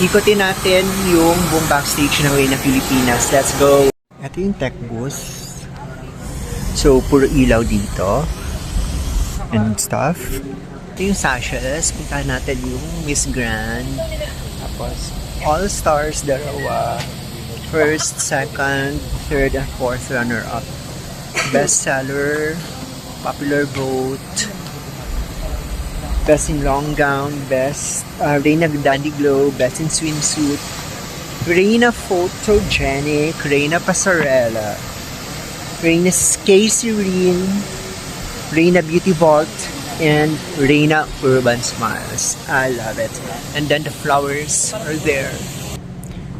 ikotin natin yung buong backstage ng Reyna Pilipinas. Let's go! Ito yung tech booth. So, puro ilaw dito. And stuff. Ito yung sashes. Puntahan natin yung Miss Grand. Tapos, All Stars, dalawa. First, second, third, and fourth runner-up. Bestseller, popular vote, best in long gown, best Reyna Dandy Glow, best in swimsuit, Reyna Photogenic, Reyna Pasarela, Reyna Skay Serene, Reyna Beauty Vault, and Reyna Urban Smiles. I love it. And then the flowers are there.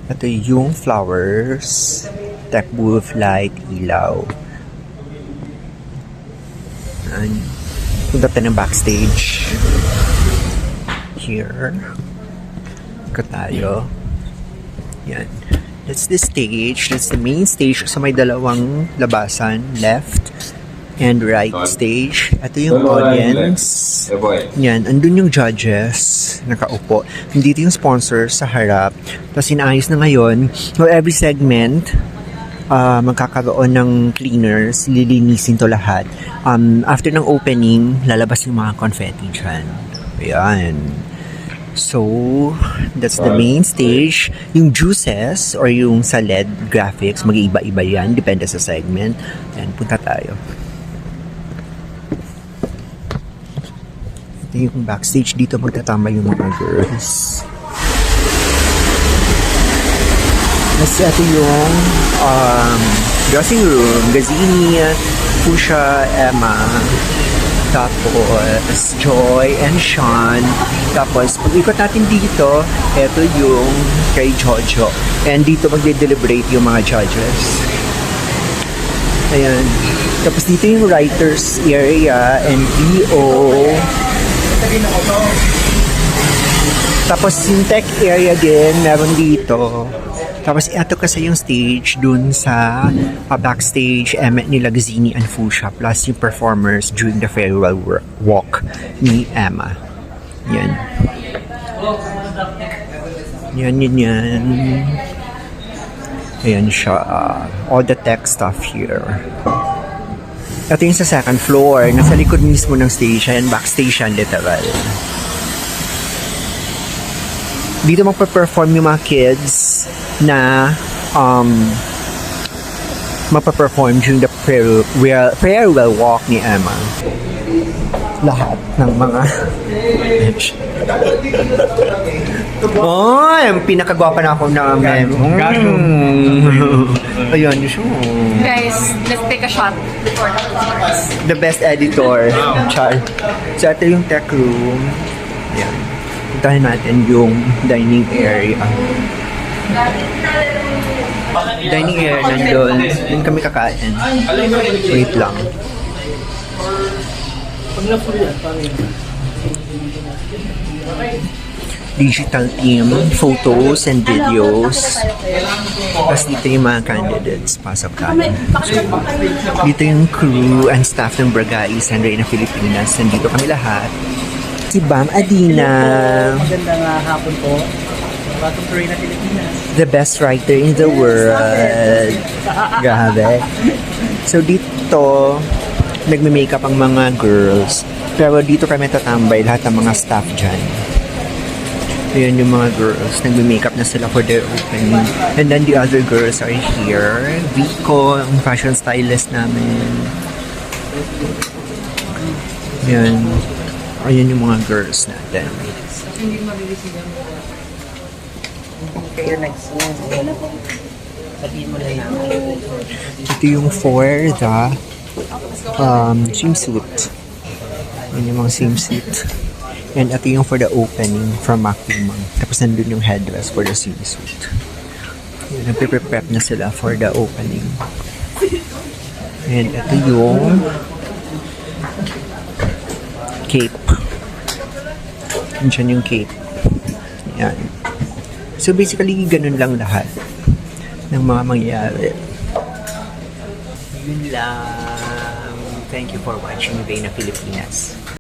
Ito yung flowers, tech booth light, ilaw. And punta tayo ng backstage. Here. Ikot tayo. Yan. That's the stage. That's the main stage. So may dalawang labasan. Left and right stage. Ito yung audience. Yan. Andun yung judges. Nakaupo. Nandito yung sponsors sa harap. Tapos inaayos na ngayon. So every segment, magkakaroon ng cleaners, lilinisin to lahat. After ng opening, lalabas yung mga confetti dyan. Ayan. So, that's the main stage. Yung juices or yung sa LED graphics, mag-iiba-iba yan. Depende sa segment. Ayan, punta tayo. Ito yung backstage. Dito magtatama yung mga girls. Kasi ito yung dressing room, Gazini, Pusha, Emma, tapos Joy and Sean. Tapos pag ikot natin dito, ito yung kay Jojo. And dito magde-deliberate yung mga judges. Ayan. Tapos dito yung writers area and VO. Tapos yung tech area din, meron dito. Tapos ito kasi yung stage dun sa backstage nila Gazini and Fusha plus yung performers during the farewell walk ni Emma. Yan. Yan. Ayan siya. All the tech stuff here. Ito yung sa second floor. Nasa likod mismo ng stage. Ayan, backstage yan, literal. Dito magpa-perform yung mga kids na magpa-perform during the farewell walk ni Emma. Lahat ng mga ang pinakagwapa na ako namin. Ayun, yun. Guys, let's take a shot before the performance. The best editor. Char. So, ito yung tech room. Yan. Puntahan natin yung dining area. Dining area nandun. Doon kami kakain. Wait lang. Digital team, photos and videos. Tapos dito yung mga candidates. Pasok kami. So, dito yung crew and staff ng Bragais and Reyna Pilipinas. Nandito kami lahat. Si Bam Adina. Magandang hapon po. Welcome to Reyna Pilipinas. The best writer in the world. Grabe. So dito, nagme-makeup ang mga girls. Pero dito kami tatambay lahat ng mga staff dyan. Ayan yung mga girls. Nagme-makeup na sila for their opening. And then the other girls are here. Vico, ang fashion stylist namin. Ayan. Ayan yung mga girls natin. Hindi mabilis yung kayo nag-zoom. Sabihin mo lang namin. Ito yung for the swimsuit. Ayan yung mga swimsuit. And ito yung for the opening from Macumang. Tapos nandun yung headdress for the swimsuit. Ayan, nagpe-prep na sila for the opening. And ito yung cape. Diyan yung cape. Ayan. So basically, ganun lang lahat ng mga mangyayari. Yun lang. Thank you for watching Reyna Pilipinas.